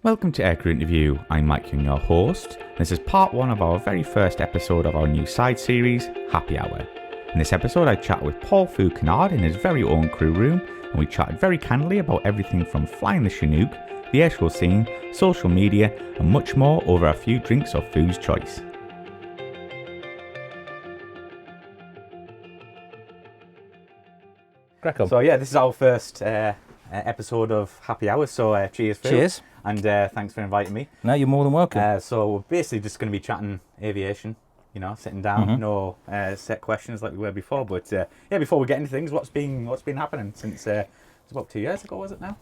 Welcome to Aircrew Interview. I'm Mike Young, your host. This is part one of our very first episode of our new side series, Happy Hour. In this episode, I chatted with Paul Kennard in his very own crew room, and we chatted very candidly about everything from flying the Chinook, the airshow scene, social media, and much more over a few drinks of food's choice. Crack on. So yeah, this is our first episode of Happy Hour, so cheers, Phil. Cheers. And thanks for inviting me. No, you're more than welcome. So we're basically just going to be chatting aviation, you know, sitting down, no set questions like we were before. But yeah, before we get into things, what's been happening since it's about 2 years ago, was it now?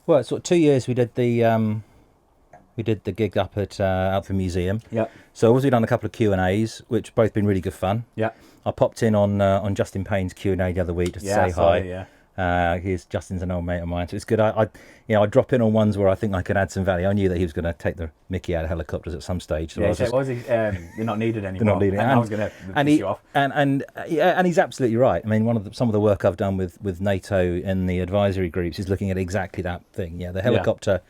Well, it's sort of 2 years we did the gig up at the museum. Yeah. So obviously done a couple of Q&As, which both been really good fun. Yeah. I popped in on Justin Payne's Q&A the other week just to say hi. Justin's an old mate of mine, so it's good. I drop in on ones where I think I can add some value. I knew that he was going to take the mickey out of helicopters at some stage. So you're not needed anymore. They're not needed. And I was going to piss you off. And he's absolutely right. I mean, some of the work I've done with NATO in the advisory groups is looking at exactly that thing. Yeah, the helicopter.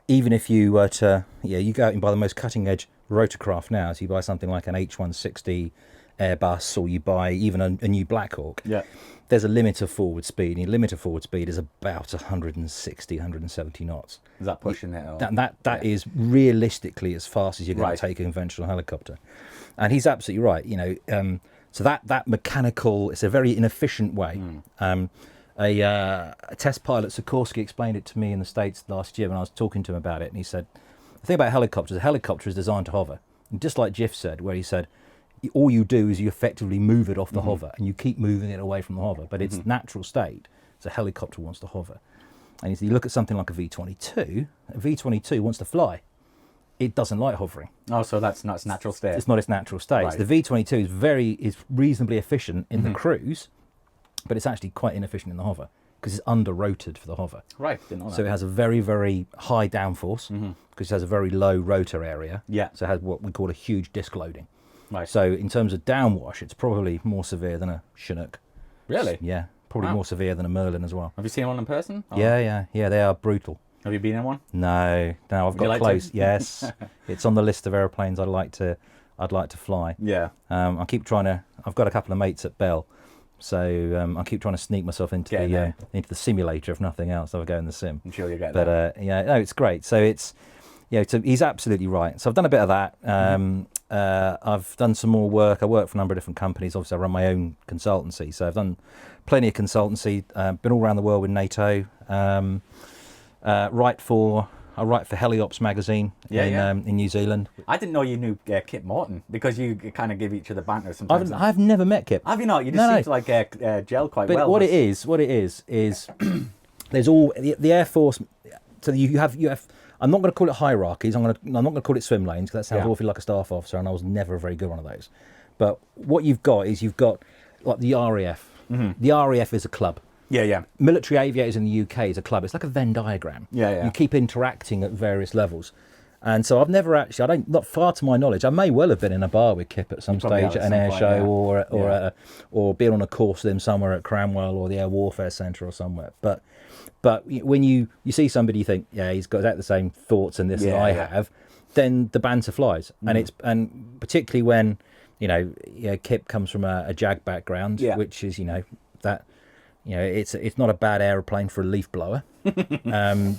Even if you were to, you go out and buy the most cutting edge rotorcraft now. So you buy something like an H160 Airbus, or you buy even a new Black Hawk. Yeah. There's a limit of forward speed, and your limit of forward speed is about 160, 170 knots. Is that pushing it? Or? That is realistically as fast as you're going to take a conventional helicopter. And he's absolutely right. So that mechanical, it's a very inefficient way. A test pilot, Sikorsky, explained it to me in the States last year when I was talking to him about it, and he said, the thing about helicopters, a helicopter is designed to hover. And just like Jiff said, where he said, all you do is you effectively move it off the hover, and you keep moving it away from the hover, but its natural state is a helicopter wants to hover. And if you look at something like a V-22 wants to fly. It doesn't like hovering. Oh, so that's not its natural state. It's not its natural state. Right. So the V-22 is reasonably efficient in the cruise, but it's actually quite inefficient in the hover because it's under-rotored for the hover. Right, didn't know that. So it has a very, very high downforce because it has a very low rotor area. Yeah. So it has what we call a huge disc loading. Right. So in terms of downwash, it's probably more severe than a Chinook. Really? Yeah, probably more severe than a Merlin as well. Have you seen one in person? Or? Yeah, they are brutal. Have you been in one? No, I've got close. Yes, it's on the list of aeroplanes I'd like to fly. Yeah. I keep trying to. I've got a couple of mates at Bell, so I keep trying to sneak myself into the simulator if nothing else. I'll go in the sim. I'm sure you'll get that. But it's great. So it's so he's absolutely right. So I've done a bit of that. I've done some more work. I work for a number of different companies. Obviously, I run my own consultancy, so I've done plenty of consultancy. Been all around the world with NATO. I write for Heliops magazine in New Zealand. I didn't know you knew Kip Morton because you kind of give each other banter sometimes. I've never met Kip. Have you not? You just seem to like gel quite well. But what it is there's all the Air Force. So you have. I'm not going to call it hierarchies. I'm not going to call it swim lanes because that sounds awfully like a staff officer, and I was never a very good one of those. But what you've got like the RAF. The RAF is a club. Yeah. Military aviators in the UK is a club. It's like a Venn diagram. Yeah. You keep interacting at various levels. And so I've never actually, not far to my knowledge, I may well have been in a bar with Kip at some stage at an air show or been on a course with him somewhere at Cranwell or the Air Warfare Centre or somewhere. But when you see somebody you think, he's got exactly the same thoughts and this as I have, then the banter flies. And particularly when, Kip comes from a JAG background, which is, it's not a bad aeroplane for a leaf blower. But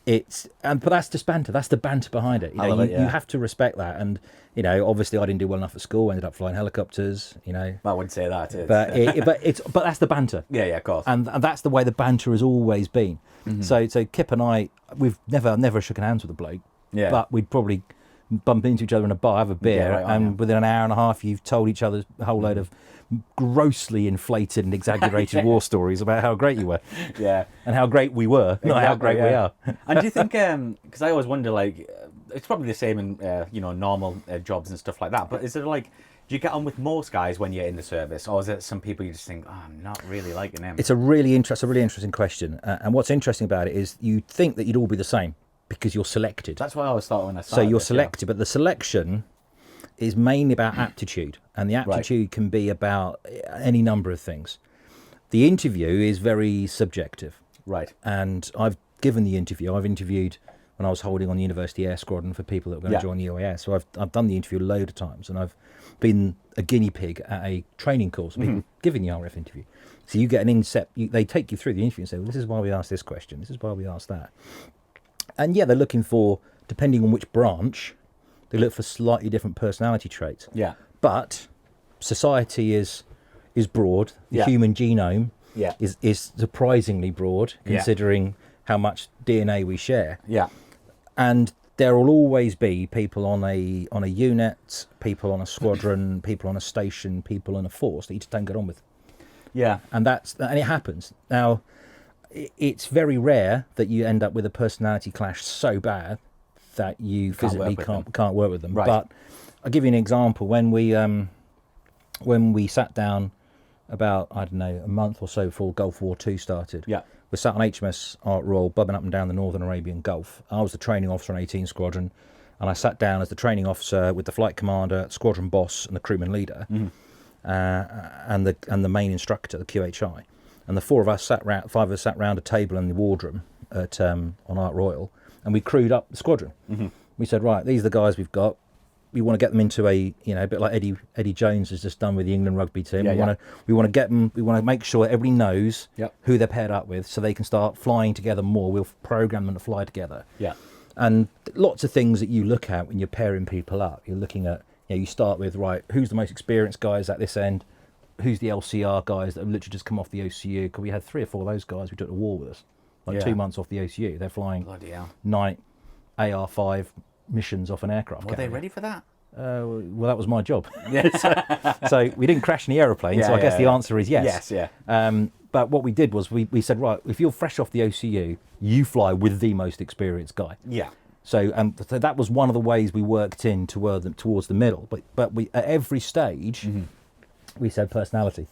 that's just banter. That's the banter behind it. You have to respect that. And obviously I didn't do well enough at school. I ended up flying helicopters. I wouldn't say that. But that's the banter. Yeah, of course. And that's the way the banter has always been. So Kip and I, we've never shook hands with a bloke. Yeah. But we'd probably bump into each other in a bar, have a beer, within an hour and a half, you've told each other a whole load of grossly inflated and exaggerated war stories about how great you were. Yeah. And how great we were, not how great we are. And do you think, because I always wonder, it's probably the same in, normal jobs and stuff like that, but is it do you get on with most guys when you're in the service, or is it some people you just think, I'm not really liking them? It's a really interesting question. And what's interesting about it is you think that you'd all be the same because you're selected. That's what I always thought when I started. So you're selected, but the selection is mainly about aptitude, and the aptitude can be about any number of things. The interview is very subjective. Right. And I've given the interview. I've interviewed when I was holding on the University Air Squadron for people that were going to join the UAS. So I've done the interview a load of times, and I've been a guinea pig at a training course, people giving the RF interview. So you get an they take you through the interview and say, well, this is why we asked this question, this is why we asked that. And they're looking for, depending on which branch, they look for slightly different personality traits. Yeah. But society is broad. The human genome is surprisingly broad, considering how much DNA we share. Yeah. And there will always be people on a unit, people on a squadron, people on a station, people on a force that you just don't get on with. Yeah. And it happens. Now, it's very rare that you end up with a personality clash so bad that you physically can't work with them. Right. But I'll give you an example. When we sat down about, I don't know, a month or so before Gulf War II started, we sat on HMS Art Royal, bobbing up and down the Northern Arabian Gulf. I was the training officer on 18 Squadron, and I sat down as the training officer with the flight commander, squadron boss, and the crewman leader, and the main instructor, the QHI. And the five of us sat round a table in the wardroom on Art Royal, and we crewed up the squadron. We said, right, these are the guys we've got. We want to get them into a bit like Eddie Jones has just done with the England rugby team. We want to get them. We want to make sure everybody knows who they're paired up with, so they can start flying together more. We'll program them to fly together. Yeah. And lots of things that you look at when you're pairing people up. You're looking at, you start with, right, who's the most experienced guys at this end? Who's the LCR guys that have literally just come off the OCU? Because we had 3 or 4 of those guys we took to war with us, 2 months off the OCU. They're flying night AR-5 missions off an aircraft carrier. Were they ready for that? Well, that was my job. So we didn't crash any aeroplanes, so I guess the answer is yes. But what we did was we said, right, if you're fresh off the OCU, you fly with the most experienced guy. Yeah. So that was one of the ways we worked in towards the middle. But we at every stage, we said personality.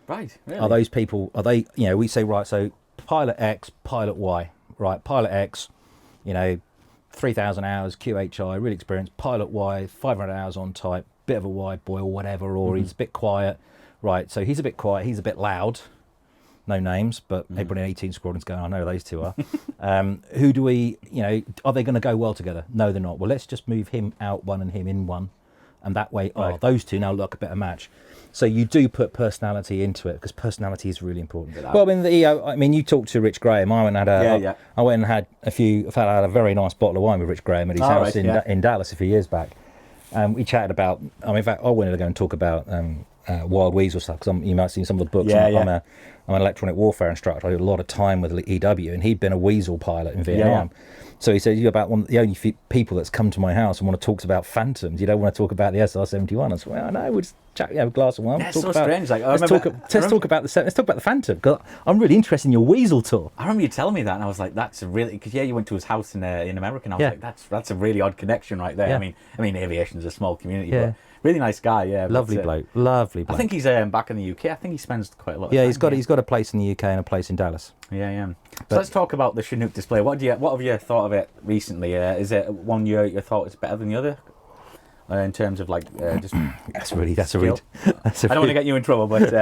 Right. Really? Are those people? Are they? We say, right. So pilot X, pilot Y. Right. Pilot X, 3,000 hours QHI, really experienced. Pilot Y, 500 hours on type, bit of a wide boy or whatever, or he's a bit quiet. Right. So he's a bit quiet. He's a bit loud. No names, but everybody in 18 Squadron's going, I know those two are. Who do we, are they going to go well together? No, they're not. Well, let's just move him out one and him in one. And that way, those two now look a better match. So you do put personality into it, because personality is really important. Well, you talked to Rich Graham. I went and had I had a very nice bottle of wine with Rich Graham at his house in Dallas a few years back. We chatted about, in fact, I wanted to go and talk about wild weasel stuff, because you might have seen some of the books. I'm an electronic warfare instructor. I did a lot of time with EW, and he'd been a weasel pilot in Vietnam. So he said, you're about one of the only people that's come to my house and want to talk about Phantoms. You don't want to talk about the SR-71. I said, well, no, we'll just chat, have a glass of wine. That's so strange. Let's talk about the Phantom, because I'm really interested in your weasel tour. I remember you telling me that, and I was like, that's a really, because you went to his house in America, and I was like, that's a really odd connection right there. I mean, aviation is a small community, but really nice guy. Lovely bloke. I think he's back in the UK. I think he spends quite a lot of time. He's got a place in the UK and a place in Dallas. So let's talk about the Chinook display. What have you thought of it recently? Is it one you thought is better than the other? In terms of just that's a really I don't want to get you in trouble, but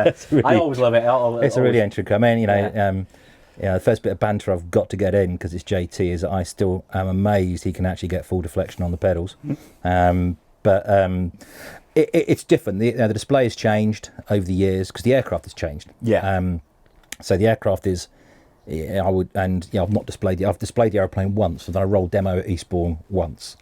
I always love it. It's a really intricate. The first bit of banter I've got to get in, because it's JT, is that I still am amazed he can actually get full deflection on the pedals. It's different. The display has changed over the years because the aircraft has changed. So the aircraft is, I've not displayed it. I've displayed the aeroplane once, and then I rolled demo at Eastbourne once,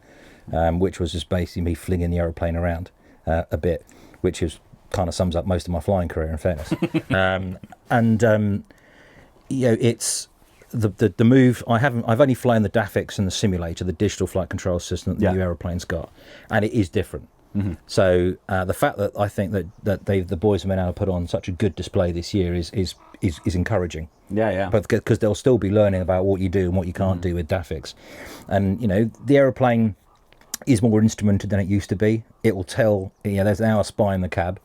which was just basically me flinging the aeroplane around a bit, which kind of sums up most of my flying career, in fairness. It's the move. I've only flown the DAFX and the simulator, the digital flight control system that the new aeroplane's got, and it is different. So the fact that I think that the boys have been able to put on such a good display this year is encouraging. But because they'll still be learning about what you do and what you can't do with DAFX, and the aeroplane is more instrumented than it used to be. It will tell. There's now a spy in the cab.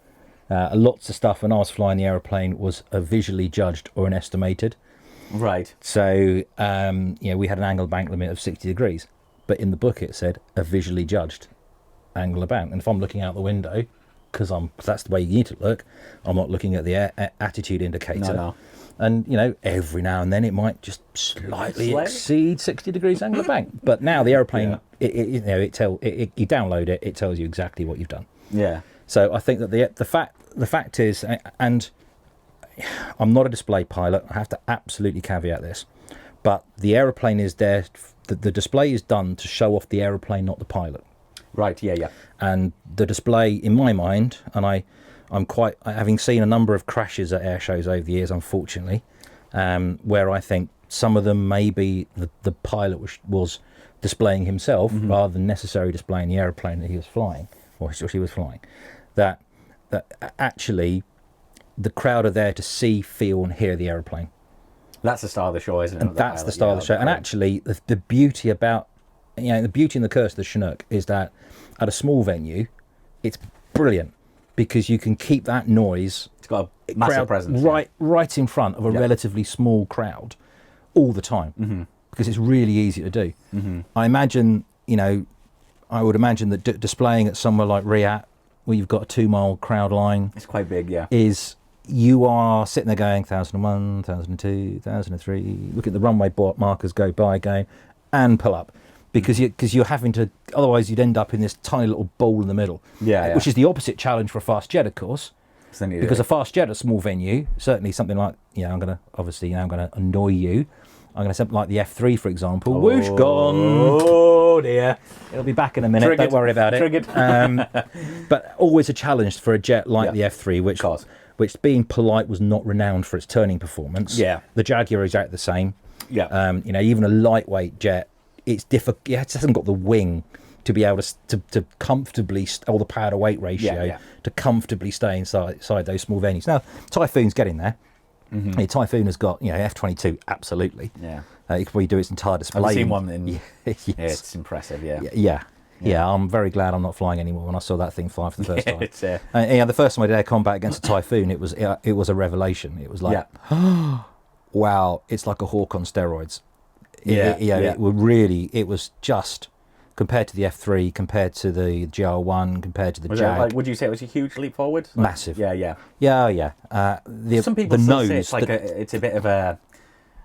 Lots of stuff when I was flying the aeroplane was visually judged or an estimated. Right. So we had an angle bank limit of 60 degrees, but in the book it said a visually judged angle of bank. And if I'm looking out the window, because that's the way you need to look. I'm not looking at the attitude indicator. No. And, every now and then it might just slightly exceed 60 degrees angle of bank. But now the aeroplane, you download it, it tells you exactly what you've done. Yeah. So I think that the fact is, and I'm not a display pilot, I have to absolutely caveat this, but the aeroplane is there, the display is done to show off the aeroplane, not the pilot. Right, yeah. And the display, in my mind, and I'm quite, having seen a number of crashes at air shows over the years, unfortunately, where I think some of them maybe the pilot was displaying himself rather than necessarily displaying the aeroplane that he was flying, or she was flying. That actually the crowd are there to see, feel, and hear the aeroplane. That's the style of the show, isn't it? And that's the style of the show. And actually, the beauty about, the beauty and the curse of the Chinook is that at a small venue, it's brilliant because you can keep that noise. It's got a massive presence. Right in front of a relatively small crowd all the time because it's really easy to do. I imagine, I would imagine that displaying at somewhere like Riyadh, where you've got a 2-mile crowd line. It's quite big, yeah. Is you are sitting there going 1001, 1002, 1003, look at the runway markers go by, going, and pull up. Because you're having to, otherwise you'd end up in this tiny little bowl in the middle. Yeah. Which is the opposite challenge for a fast jet, of course. Because a fast jet at a small venue, certainly something like, I'm going to annoy you. I'm going to something like the F3, for example. Whoosh, gone. Oh dear. It'll be back in a minute. Triggered. Don't worry about it. Triggered. But always a challenge for a jet like the F3, which being polite was not renowned for its turning performance. Yeah. The Jaguar is exactly the same. Yeah. Even a lightweight jet, it's difficult. It hasn't got the wing to be able to comfortably, or the power to weight ratio to comfortably stay inside those small venues. Now, Typhoon's getting there. Typhoon has got, F-22, absolutely. Yeah. It could probably do its entire display. I've seen one in. Yes. Yeah, it's impressive. Yeah, I'm very glad I'm not flying anymore when I saw that thing fly for the first time. It's, the first time I did air combat against a Typhoon, it was a revelation. It was like, wow, it's like a hawk on steroids. It was just, compared to the F3, compared to the GR1, compared to the Jag. Would you say it was a huge leap forward? Massive. Yeah. Some people still say it's a bit of a,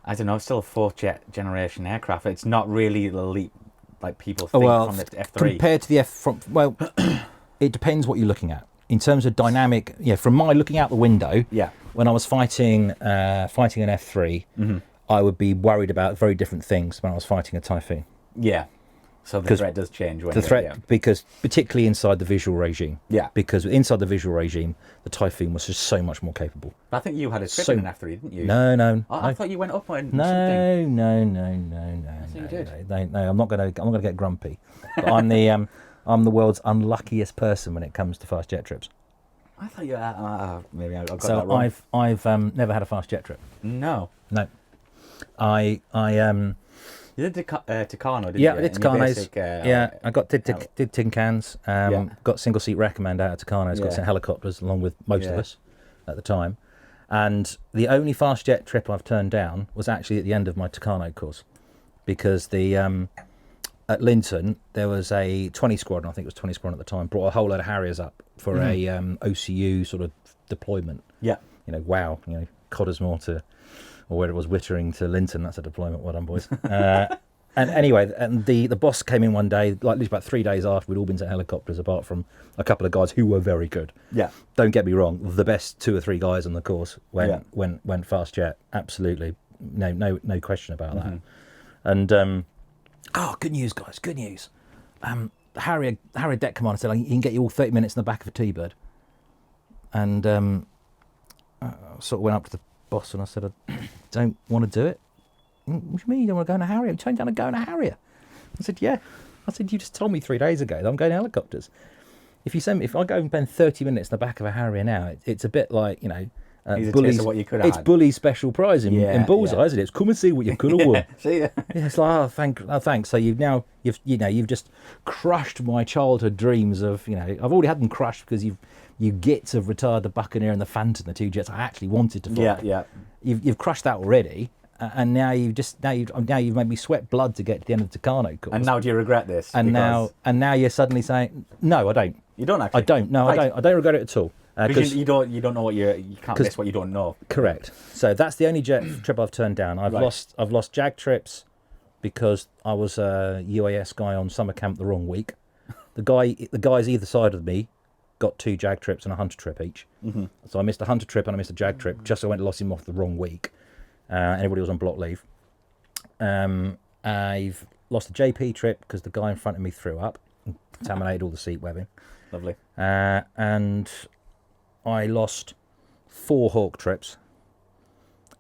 I don't know, it's still a 4th generation aircraft. It's not really the leap like people think from the F3. Compared to the it depends what you're looking at. In terms of dynamic, from my looking out the window, when I was fighting an F3, I would be worried about very different things when I was fighting a Typhoon. Yeah. So the threat does change. Because particularly inside the visual regime. Yeah. Because inside the visual regime, the Typhoon was just so much more capable. I think you had a trip in an F3, didn't you? No. I thought you went up on something. No. I think you did. No, I'm not gonna get grumpy. But I'm the world's unluckiest person when it comes to fast jet trips. I thought you maybe I got that wrong. So I've never had a fast jet trip. No. I You did Tucano, didn't you? Yeah, I did Tucanos. I did tin cans. Got single seat recommend out of Tucanos. Got some helicopters along with most of us at the time. And the only fast jet trip I've turned down was actually at the end of my Tucano course, because at Linton there was a 20 Squadron. I think it was 20 Squadron at the time. Brought a whole load of Harriers up for a OCU sort of deployment. Yeah. Cottesmore to, or where it was, Wittering to Linton. That's a deployment. Well done, boys. And anyway, the boss came in one day, like about 3 days after we'd all been to helicopters, apart from a couple of guys who were very good. Yeah. Don't get me wrong, the best 2 or 3 guys on the course went fast jet. Absolutely, no question about that. And good news, guys. Good news. Harry Deck Commander said he can get you all 30 minutes in the back of a T-bird. And I sort of went up to the boss and I said, I don't want to do it. What do you mean you don't want to go in a Harrier? I'm trying to go in a Harrier. I said, yeah. I said, you just told me 3 days ago that I'm going in helicopters. If I go and spend 30 minutes in the back of a Harrier now, it's a bit like, it's Bully's special prize in Bullseye, isn't it? It's come and see what you could have won. See ya. Yeah, it's like, thanks. So you've just crushed my childhood dreams of, I've already had them crushed because you gits have retired the Buccaneer and the Phantom, the 2 jets I actually wanted to fly. Yeah. You've crushed that already. and now you've made me sweat blood to get to the end of the Tucano course. And now do you regret this? And now you're suddenly saying, no, I don't. You don't actually. I don't. No, right. I don't regret it at all. Because you don't know what you can't miss what you don't know. Correct. So that's the only jet trip I've turned down. I've lost JAG trips because I was a UAS guy on summer camp the wrong week. The guys either side of me got 2 JAG trips and a hunter trip each. Mm-hmm. So I missed a hunter trip and I missed a JAG trip just so I went and lost him off the wrong week. Everybody was on block leave. I've lost a JP trip because the guy in front of me threw up and contaminated all the seat webbing. Lovely. And I lost 4 Hawk trips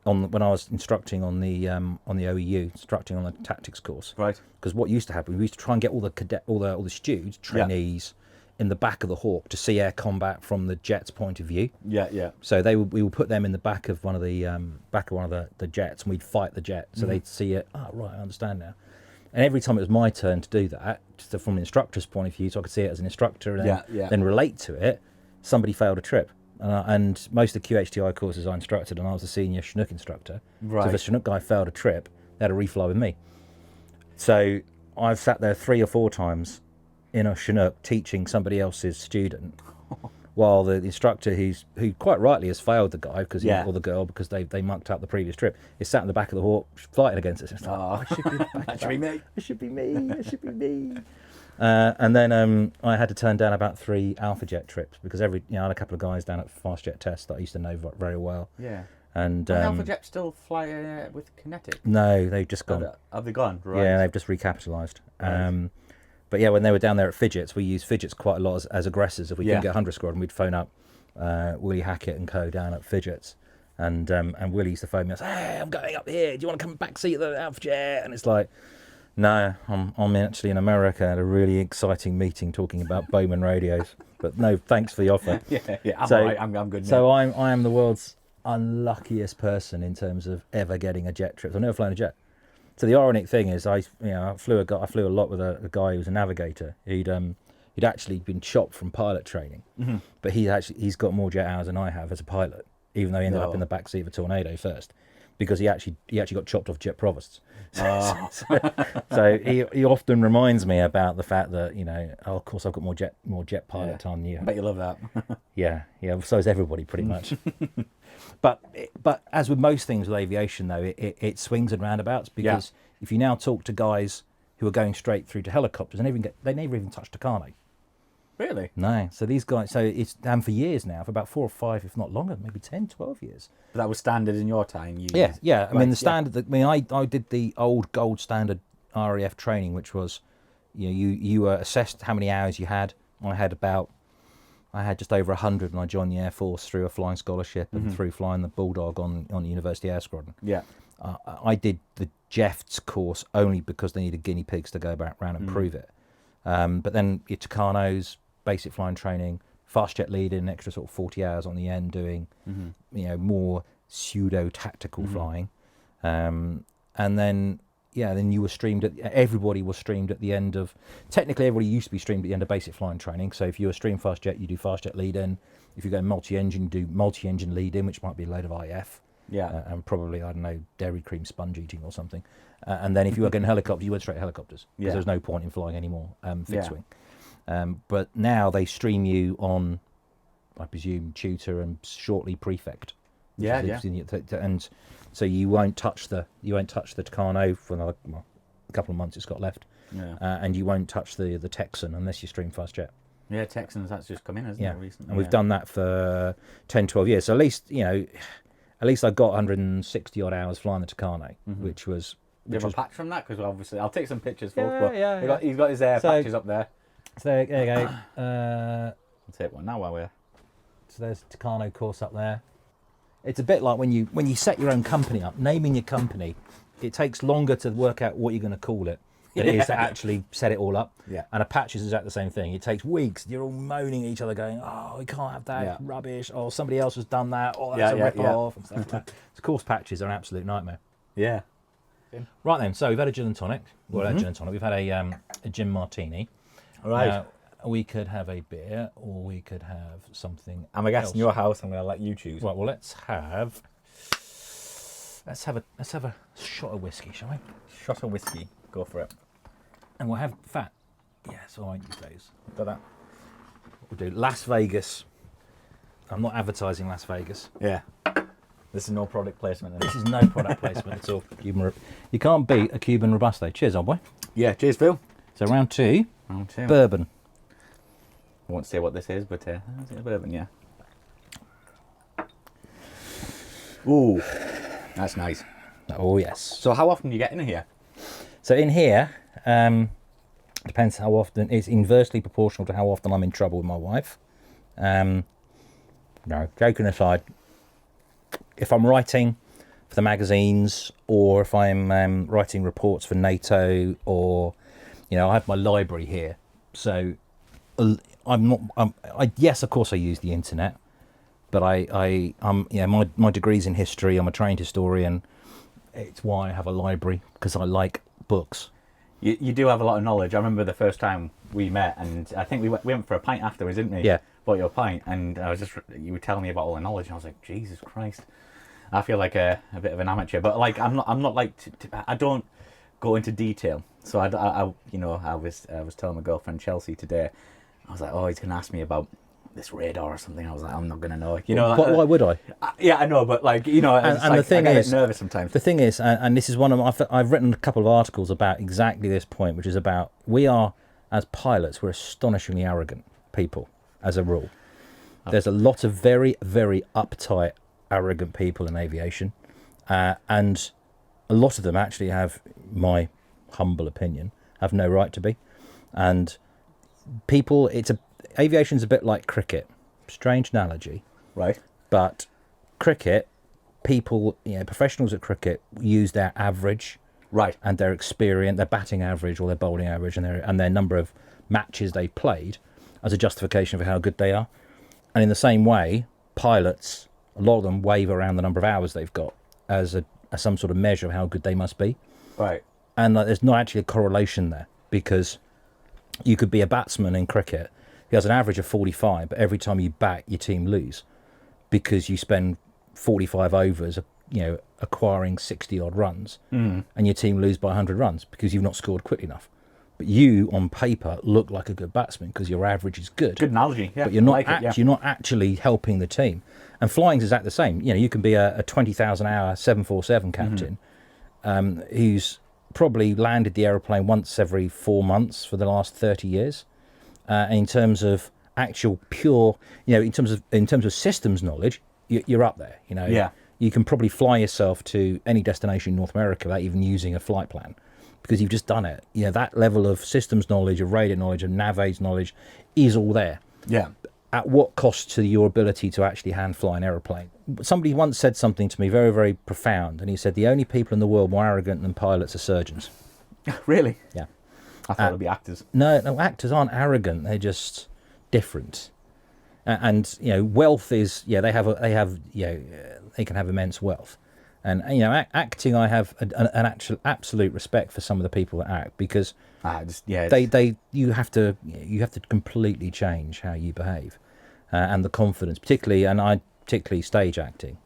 when I was instructing on the OEU, instructing on the tactics course. Right. Because what used to happen, we used to try and get all the stewards, trainees, in the back of the Hawk to see air combat from the jet's point of view. Yeah. So we would put them in the back of one of the jets, and we'd fight the jet, so they'd see it. Oh, right, I understand now. And every time it was my turn to do that, just from an instructor's point of view, so I could see it as an instructor and then relate to it, somebody failed a trip. And most of the QHTI courses I instructed, and I was a senior Chinook instructor. Right. So if a Chinook guy failed a trip, they had a refly with me. So I've sat there 3 or 4 times in a Chinook teaching somebody else's student, while the instructor who quite rightly has failed the guy or the girl because they mucked up the previous trip is sat in the back of the Hawk fighting against us. I should be that should be me. It should be me. It should be me. And then I had to turn down about 3 Alpha Jet trips because I had a couple of guys down at Fast Jet Test that I used to know very well. Yeah. And Alpha Jet still fly with Kinetic? No, they've just gone. Have they gone? Right. Yeah, they've just recapitalised. Right. But yeah, when they were down there at Fidgets, we used Fidgets quite a lot as aggressors. If we couldn't get 100 Squadron, we'd phone up Willie Hackett and co down at Fidgets. And Willie used to phone me and say, hey, I'm going up here. Do you want to come back seat of the Alpha Jet? And it's like, no, I'm actually in America at a really exciting meeting talking about Bowman radios. But no, thanks for the offer. I'm all right. I'm good now. So I am the world's unluckiest person in terms of ever getting a jet trip. I've never flown a jet. So the ironic thing is, I flew a lot with a guy who was a navigator. He'd actually been chopped from pilot training, but he's got more jet hours than I have as a pilot, even though he ended up in the backseat of a Tornado first, because he actually got chopped off jet provosts. So he often reminds me about the fact that of course I've got more jet pilot time than you. I bet you love that. yeah. So is everybody pretty much. But as with most things with aviation, though, it swings and roundabouts, because if you now talk to guys who are going straight through to helicopters, they never even touched Tucano. Really? No. So these guys, and for years now, for about 4 or 5, if not longer, maybe 10, 12 years. But that was standard in your time? Yeah. I mean, the standard. I did the old gold standard RAF training, which was, you were assessed how many hours you had. I had just over 100 when I joined the Air Force through a flying scholarship and through flying the Bulldog on the University Air Squadron. Yeah. I did the Jeffts course only because they needed guinea pigs to go around and prove it. But then your Tucanos, basic flying training, fast jet lead-in, an extra sort of 40 hours on the end doing, more pseudo-tactical flying. And then you were streamed everybody was streamed at the end of, technically everybody used to be streamed at the end of basic flying training. So if you were stream fast jet, you do fast jet lead-in. If you go multi-engine, you do multi-engine lead-in, which might be a load of IF. Yeah. And probably, I don't know, dairy cream sponge eating or something. And then if you were going helicopters, you went straight helicopters. Because there's no point in flying anymore fixed wing. But now they stream you on, I presume, tutor and shortly prefect. And so you won't touch the Tucano for another a couple of months it's got left. Yeah. And you won't touch the Texan unless you stream fast jet. Yeah, Texans, that's just come in, hasn't it, recently? And we've done that for 10, 12 years. So at least I got 160 odd hours flying the Tucano, which was. Do you have a patch from that? Because obviously, I'll take some pictures, folks. He's got his patches up there. So there you go. I'll take one now while we're. So there's the Tucano course up there. It's a bit like when you set your own company up, naming your company. It takes longer to work out what you're going to call it than it is to actually set it all up. Yeah. And a patch is exactly the same thing. It takes weeks. You're all moaning at each other, going, "Oh, we can't have that. It's rubbish. Oh, somebody else has done that. Oh, that's a rip-off." And stuff like that. So course patches are an absolute nightmare. Yeah. Right then. So we've had a gin and tonic. Well, a gin and tonic. We've had a gin martini. All right. We could have a beer, or we could have something. I'm a guest in your house. I'm going to let you choose. Right. Well, let's have. Let's have a shot of whiskey, shall we? Shot of whiskey. Go for it. And we'll have fat. Yeah, so I won't use those. Got that? We'll do Las Vegas. I'm not advertising Las Vegas. Yeah. This is no product placement. This is no product placement at all. You can't beat a Cuban Robusto. Cheers, old boy. Yeah, cheers, Phil. So round two. Round two. Bourbon. I won't say what this is, but it's a bourbon, yeah. Ooh, that's nice. Oh, yes. So how often do you get in here? So in here, depends how often. It's inversely proportional to how often I'm in trouble with my wife. No, joking aside, if I'm writing for the magazines, or if I'm writing reports for NATO, or I have my library here. So yes, of course I use the internet, but my degree's in history. I'm a trained historian. It's why I have a library, because I like books. You do have a lot of knowledge. I remember the first time we met, and I think we went for a pint afterwards, didn't we? Yeah. Bought you a pint, and you were telling me about all the knowledge, and I was like, Jesus Christ. I feel like a bit of an amateur, but like I'm not like I don't go into detail. So I was telling my girlfriend Chelsea today. I was like, oh, he's gonna ask me about this radar or something. I was like, I'm not gonna know. Why would I? Yeah, I know, but like and the thing I get is, nervous sometimes. The thing is, and this is one of I've written a couple of articles about exactly this point, which is about we are as pilots, we're astonishingly arrogant people as a rule. There's a lot of very, very uptight, arrogant people in aviation, and a lot of them actually have, my humble opinion, have no right to be. And people, aviation's a bit like cricket. Strange analogy, right? But cricket, people, professionals at cricket use their average, right, and their experience, their batting average or their bowling average, and their number of matches they played as a justification for how good they are. And in the same way, pilots, a lot of them wave around the number of hours they've got as some sort of measure of how good they must be. Right. And there's not actually a correlation there, because you could be a batsman in cricket who has an average of 45, but every time you bat, your team lose, because you spend 45 overs, acquiring 60 odd runs, and your team lose by 100 runs because you've not scored quick enough. But you, on paper, look like a good batsman because your average is good. Good analogy, yeah. But you're not actually helping the team. And flying's exactly the same. You can be a 20,000-hour 747 captain who's probably landed the aeroplane once every 4 months for the last 30 years. In terms of actual pure, in terms of systems knowledge, you're up there. Yeah. You can probably fly yourself to any destination in North America without even using a flight plan, because you've just done it. That level of systems knowledge, of radar knowledge, of nav aids knowledge is all there. Yeah. At what cost to your ability to actually hand fly an aeroplane? Somebody once said something to me very, very profound, and he said, the only people in the world more arrogant than pilots are surgeons. Really? Yeah. I thought it would be actors. No, actors aren't arrogant. They're just different. And wealth is, they can have immense wealth. And acting, I have an actual absolute respect for some of the people that act, because you have to completely change how you behave, and the confidence, particularly stage acting.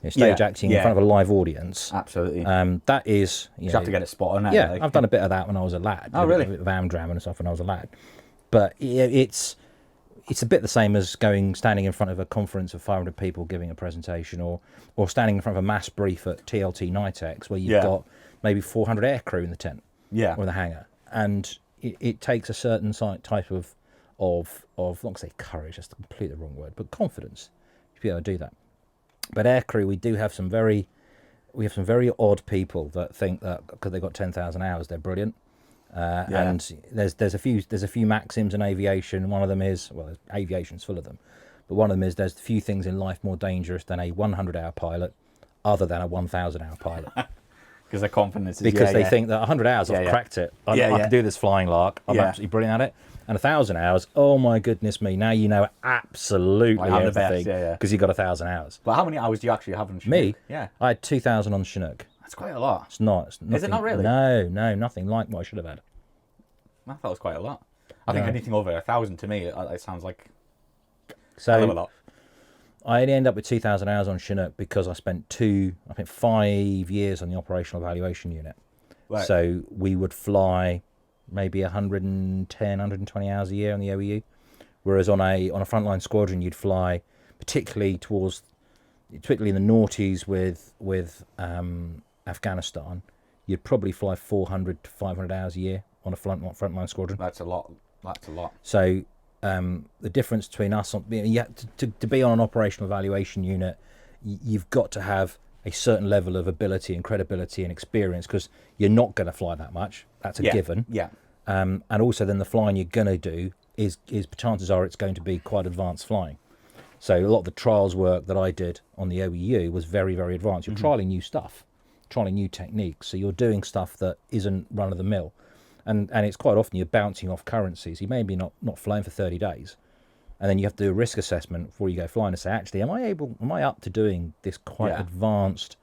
Stage acting in front of a live audience. Absolutely. That is, you have to get it spot on. Yeah, I've done a bit of that when I was a lad. Oh, really? A bit of Amdram and stuff when I was a lad. But it's a bit the same as standing in front of a conference of 500 people giving a presentation, or standing in front of a mass brief at TLT Nitex where you've got maybe 400 aircrew in the tent, or in the hangar, and it takes a certain type of not to say courage, that's completely the wrong word, but confidence to be able to do that. But aircrew, we have some very odd people that think that because they've got 10,000 hours, they're brilliant. And there's a few maxims in aviation. One of them is, aviation's full of them, but one of them is there's few things in life more dangerous than a 100-hour pilot, other than a 1,000-hour pilot. Because their confidence is because they think that 100 hours I've cracked it. I can do this flying lark. I'm absolutely brilliant at it. And 1,000 hours, oh my goodness me! Now you know absolutely everything because you've got 1,000 hours. But how many hours do you actually have on Chinook? Me? Yeah, I had 2,000 on Chinook. That's quite a lot. It's not. Is it not really? No, nothing like what I should have had. I thought it was quite a lot. I think anything over 1,000 to me, it sounds like a lot. I only end up with 2,000 hours on Chinook because I spent 5 years on the operational evaluation unit. Right. So we would fly maybe 110, 120 hours a year on the OEU, whereas on a frontline squadron you'd fly, particularly in the noughties with Afghanistan, you'd probably fly 400 to 500 hours a year on a frontline squadron. That's a lot. So the difference between us to be on an operational evaluation unit, you've got to have a certain level of ability and credibility and experience, because you're not going to fly that much. That's a given. Yeah. And also then the flying you're going to do is chances are it's going to be quite advanced flying. So a lot of the trials work that I did on the OEU was very, very advanced. You're trialing new stuff, trialing new techniques. So you're doing stuff that isn't run of the mill. And it's quite often you're bouncing off currencies. You may be not flown for 30 days. And then you have to do a risk assessment before you go flying to say, actually, am I up to doing this quite advanced?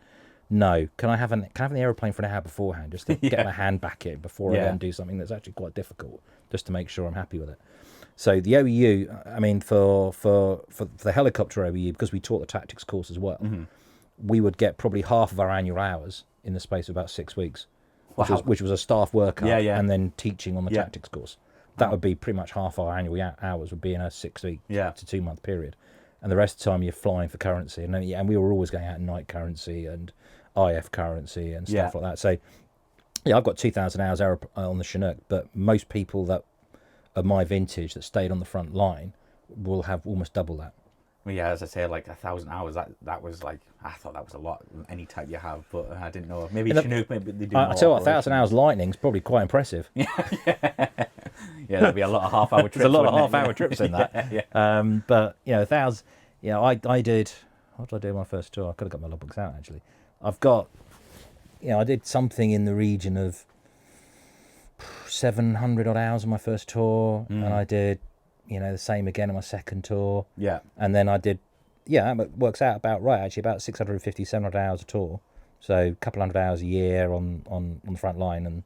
No. Can I have an aeroplane for an hour beforehand just to get my hand back in before I then do something that's actually quite difficult, just to make sure I'm happy with it. So the OEU, I mean, for the helicopter OEU, because we taught the tactics course as well, we would get probably half of our annual hours in the space of about 6 weeks, which was a staff workup and then teaching on the tactics course. That would be pretty much half our annual hours would be in a 6 week to 2 month period. And the rest of the time you're flying for currency. And we were always going out at night currency and IF currency and stuff like that. So, I've got 2,000 hours on the Chinook, but most people that of my vintage that stayed on the front line will have almost double that. Well, yeah, as I say, like 1,000 hours, that was like, I thought that was a lot, any type you have, but I didn't know. Maybe Chinook, maybe they do more. I tell you what, 1,000 hours lightning is probably quite impressive. Yeah, there'd be a lot of half-hour trips. There's a lot of half-hour trips in that. But, 1,000, I did, what did I do my first tour? I could have got my logbooks out, actually. I've got, I did something in the region of 700 odd hours on my first tour, and I did, the same again on my second tour. Yeah. And then I did, that works out about right, actually, about 650, 700 hours a tour. So a couple hundred hours a year on the front line,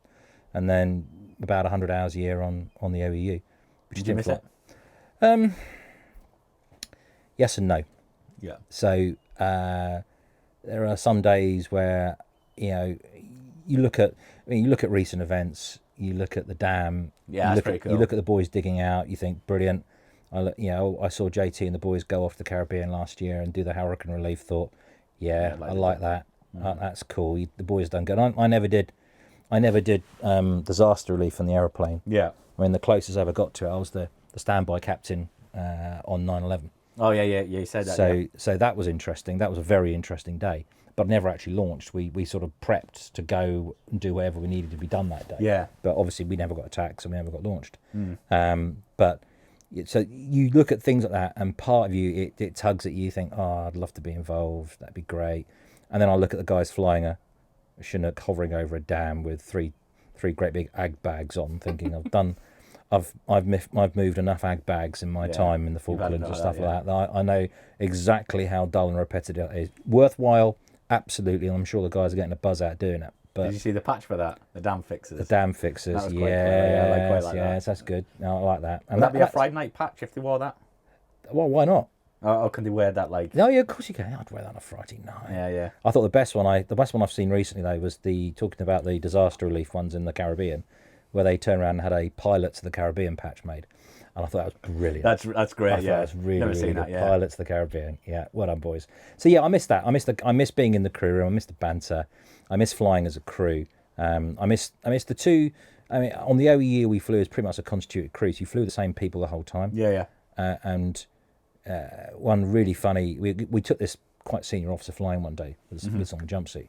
and then about 100 hours a year on the OEU. Did you miss it? Yes and no. Yeah. So there are some days where, you look at recent events, you look at the dam, that's pretty cool. You look at the boys digging out, you think, brilliant. I saw JT and the boys go off the Caribbean last year and do the hurricane relief, thought, I like that. That's cool. The boys done good. I never did disaster relief on the aeroplane. Yeah. I mean, the closest I ever got to it, I was the standby captain on 9/11. Oh, yeah, you said that. So that was interesting. That was a very interesting day. But never actually launched. We sort of prepped to go and do whatever we needed to be done that day. Yeah. But obviously we never got attacked, so we never got launched. But so you look at things like that, and part of you, it tugs at you. You think, I'd love to be involved. That'd be great. And then I look at the guys flying a Chinook hovering over a dam with three great big ag bags on, thinking I've moved enough ag bags in my time in the Falklands and stuff like that. I know exactly how dull and repetitive it is. Worthwhile, absolutely, and I'm sure the guys are getting a buzz out doing it. But did you see the patch for that? The dam fixes. The dam fixes. That was quite clever. I like that. That's good. No, I like that. And would that be a Friday night patch if they wore that? Well, why not? Or can they wear that like? No, of course you can. I'd wear that on a Friday night. Yeah. I thought the best one I've seen recently though was talking about the disaster relief ones in the Caribbean, where they turned around and had a Pilots of the Caribbean patch made, and I thought that was brilliant. That's great. I thought that's really good. Pilots of the Caribbean. Yeah, well done, boys. So I miss that. I miss being in the crew room. I miss the banter. I miss flying as a crew. I miss the two. I mean, on the OEU we flew as pretty much a constituted crew. So you flew the same people the whole time. Yeah. And one really funny. We took this quite senior officer flying one day with on the jump seat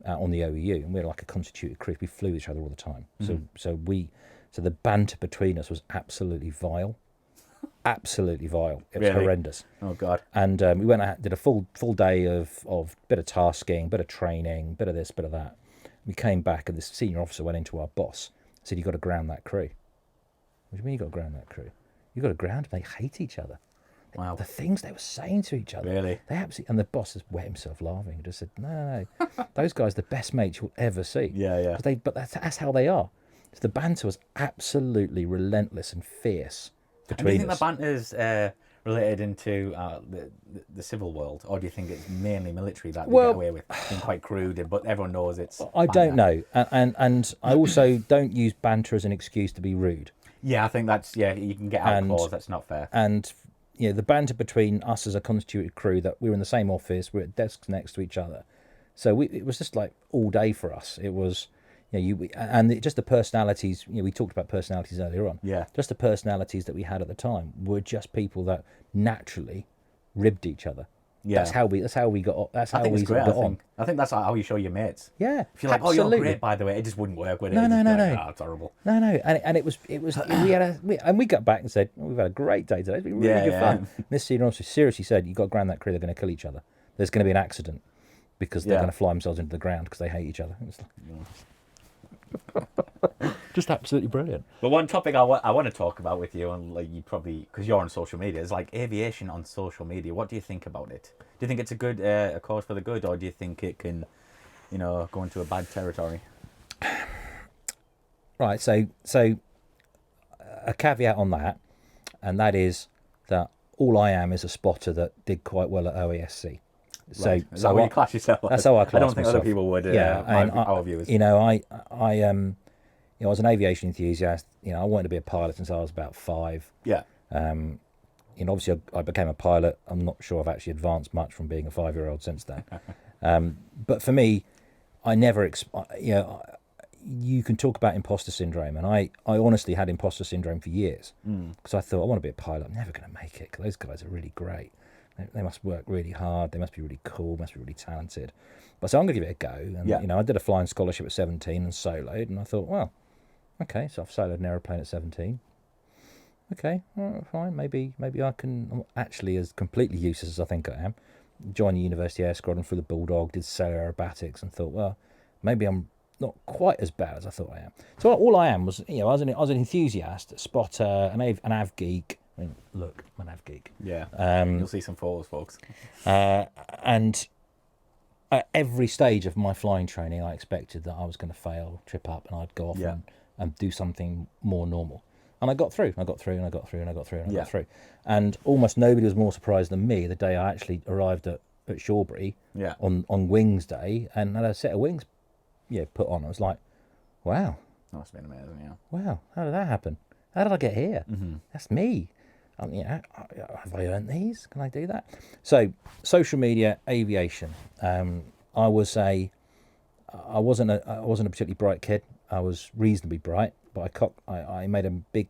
on the OEU, and we were like a constituted crew. We flew each other all the time. So the banter between us was absolutely vile. Absolutely vile. It was horrendous. Oh God. And we went out, did a full day of bit of tasking, bit of training, bit of this, bit of that. We came back, and this senior officer went into our boss, said, "You got to ground that crew." What do you mean you got to ground that crew? You got to ground them. They hate each other. Wow. The things they were saying to each other. Really? They absolutely. And the boss just wet himself laughing. Just said, "No. Those guys are the best mates you'll ever see." Yeah. But that's how they are. So the banter was absolutely relentless and fierce between us. Do you think the banter's related into the civil world, or do you think it's mainly military that they get away with being quite crude, but everyone knows it's I don't banter? know, and I also don't use banter as an excuse to be rude. Yeah, I think that's you can get out clause. That's not fair. And the banter between us as a constituted crew, that we were in the same office, we're at desks next to each other, so it was just like all day for us. It was just the personalities. We talked about personalities earlier on. Yeah. Just the personalities that we had at the time were just people that naturally ribbed each other. Yeah. That's how we got. That's how we great, got on. I think that's how you show your mates. Yeah. If you're like, absolutely. oh, you're great, by the way, it just wouldn't work, would it? No. Oh, it's horrible. No, and it was we got back and said, we've had a great day today. It's been really good fun. And this senior officer seriously said, you've got to ground that crew. They're going to kill each other. There's going to be an accident because they're going to fly themselves into the ground because they hate each other. Just absolutely brilliant. But one topic I want to talk about with you, and like you probably, because you're on social media, is like aviation on social media. What do you think about it? Do you think it's a good a cause for the good, or do you think it can, go into a bad territory? Right. So a caveat on that, and that is that all I am is a spotter that did quite well at OESC. So, right. Is that how you class yourself? That's how I class I don't think myself. other people would. Our viewers. I was an aviation enthusiast. I wanted to be a pilot since I was about 5. Yeah. Obviously I became a pilot. I'm not sure I've actually advanced much from being a 5-year-old since then. But for me, I never. You can talk about imposter syndrome, and I honestly had imposter syndrome for years because I thought I want to be a pilot. I'm never going to make it because those guys are really great. They must work really hard. They must be really cool. Must be really talented. But so I'm going to give it a go. And I did a flying scholarship at 17 and soloed, and I thought, well, okay, so I've soloed an aeroplane at 17. Okay, fine. Maybe I can. I'm actually as completely useless as I think I am. Joined the University Air Squadron for the Bulldog. Did sail aerobatics, and thought, well, maybe I'm not quite as bad as I thought I am. So all I am was, I was an enthusiast, a spotter, an av geek. I mean, look, I'm an av geek. Yeah. You'll see some photos, folks. And at every stage of my flying training, I expected that I was going to fail, trip up, and I'd go off and do something more normal. And I got through. I got through. And almost nobody was more surprised than me the day I actually arrived at Shawbury on Wings Day and had a set of wings put on. I was like, wow. That must have been amazing, yeah. Wow, how did that happen? How did I get here? Mm-hmm. That's me. Have I earned these? Can I do that? So, social media, aviation. I wasn't a particularly bright kid. I was reasonably bright, but I made a big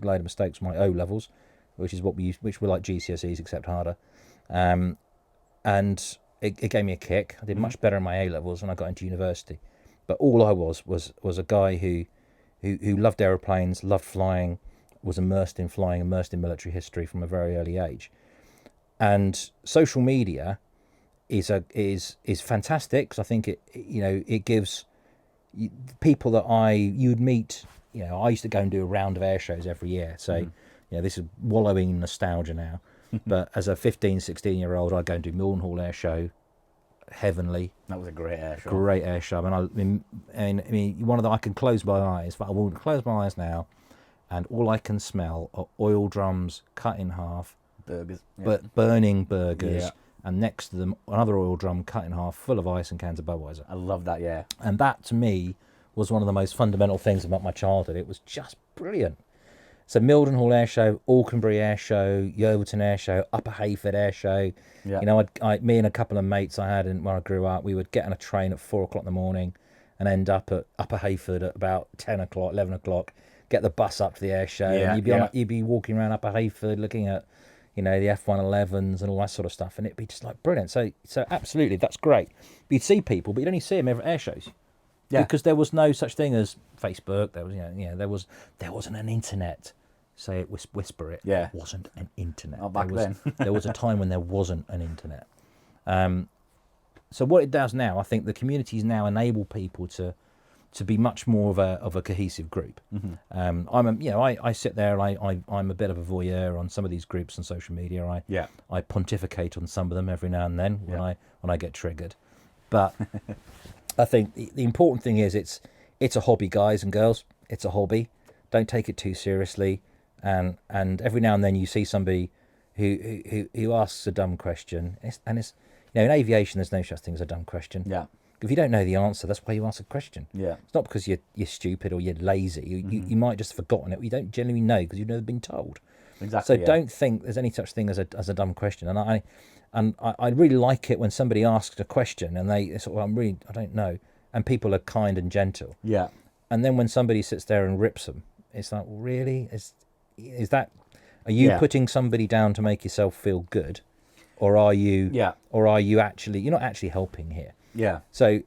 load of mistakes with my O levels, which were like GCSEs except harder. And it gave me a kick. I did much better in my A levels when I got into university. But all I was a guy who loved aeroplanes, loved flying, was immersed in flying, immersed in military history from a very early age. And social media is fantastic because I think it gives people that you'd meet. I used to go and do a round of air shows every year. So this is wallowing in nostalgia now. But as a 15, 16-year-old, I'd go and do Mildenhall Air Show, Heavenly. That was a great air show. Great air show. I can close my eyes, but I will close my eyes now, and all I can smell are oil drums cut in half, burgers, but burning burgers, and next to them another oil drum cut in half, full of ice and cans of Budweiser. I love that. Yeah. And that to me was one of the most fundamental things about my childhood. It was just brilliant. So Mildenhall Air Show, Alconbury Air Show, Yeovilton Air Show, Upper Hayford Air Show. Yeah. Me and a couple of mates I had when I grew up, we would get on a train at 4 o'clock in the morning and end up at Upper Hayford at about 10 o'clock, 11 o'clock, get the bus up to the air show. Yeah, and you'd be walking around Upper Hayford looking at, the F-111s and all that sort of stuff. And it'd be just like brilliant. So absolutely, that's great. You'd see people, but you'd only see them every air shows. Yeah. Because there was no such thing as Facebook. There was, there wasn't an internet. Say it, whisper it. Yeah. It wasn't an internet. Oh, back then. There was a time when there wasn't an internet. So what it does now, I think the communities now enable people to be much more of a cohesive group. Mm-hmm. I sit there. I'm a bit of a voyeur on some of these groups on social media. I pontificate on some of them every now and then when I get triggered. But I think the important thing is it's a hobby, guys and girls. It's a hobby. Don't take it too seriously. And every now and then you see somebody who asks a dumb question, and it's in aviation there's no such thing as a dumb question. Yeah. If you don't know the answer, that's why you ask a question. Yeah. It's not because you're stupid or you're lazy. You might just have forgotten it. You don't genuinely know because you've never been told. Exactly. So don't think there's any such thing as a dumb question. And I really like it when somebody asks a question and they sort of, I don't know, and people are kind and gentle. Yeah. And then when somebody sits there and rips them, it's like, well, really? Is that? Are you putting somebody down to make yourself feel good, or are you? Yeah. Or are you actually? You're not actually helping here. Yeah. So,